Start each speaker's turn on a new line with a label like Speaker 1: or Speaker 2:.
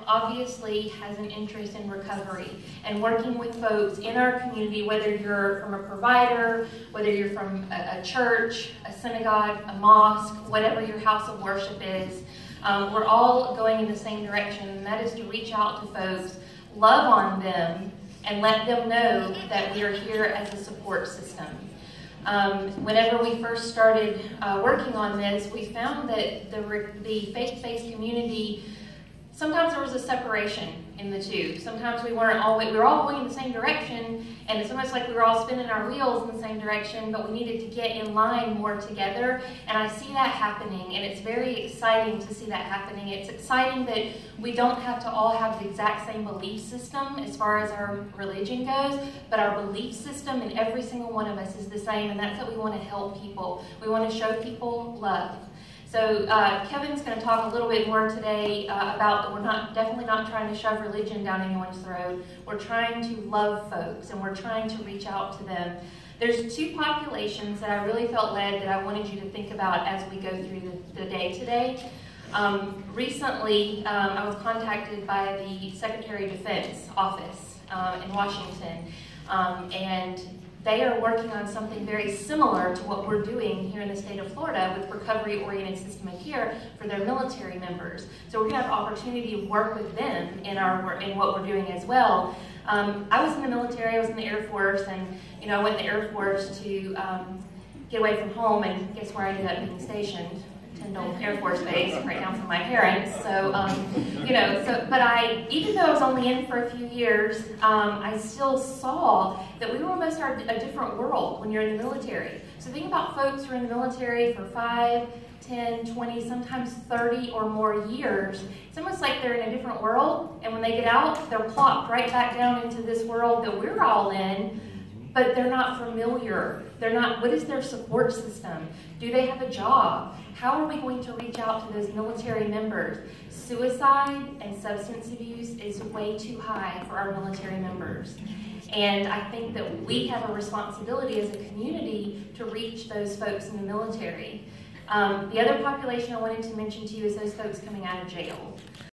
Speaker 1: Obviously has an interest in recovery and working with folks in our community, whether you're from a provider, whether you're from a church, a synagogue, a mosque, whatever your house of worship is. We're all going in the same direction, and that is to reach out to folks, love on them, and let them know that we are here as a support system. Whenever we first started working on this, we found that the faith-based community, sometimes there was a separation in the two. Sometimes we were all going in the same direction, and it's almost like we were all spinning our wheels in the same direction, but we needed to get in line more together, and I see that happening, and it's very exciting to see that happening. It's exciting that we don't have to all have the exact same belief system as far as our religion goes, but our belief system in every single one of us is the same, and that's that we want to help people. We want to show people love. So Kevin's going to talk a little bit more today about that we're definitely not trying to shove religion down anyone's throat. We're trying to love folks, and we're trying to reach out to them. There's two populations that I really felt led that I wanted you to think about as we go through the day today. Recently, I was contacted by the Secretary of Defense office in Washington, and they are working on something very similar to what we're doing here in the state of Florida with recovery-oriented system of care for their military members. So we're going to have an opportunity to work with them in what we're doing as well. I was in the military, I was in the Air Force, and I went in the Air Force to get away from home, and guess where I ended up being stationed? Tyndall Air Force Base, right down from my parents. So, but even though I was only in for a few years, I still saw that we were almost a different world when you're in the military. So think about folks who are in the military for 5, 10, 20, sometimes 30 or more years. It's almost like they're in a different world, and when they get out, they're plopped right back down into this world that we're all in, but they're not familiar. What is their support system? Do they have a job? How are we going to reach out to those military members? Suicide and substance abuse is way too high for our military members. And I think that we have a responsibility as a community to reach those folks in the military. The other population I wanted to mention to you is those folks coming out of jail.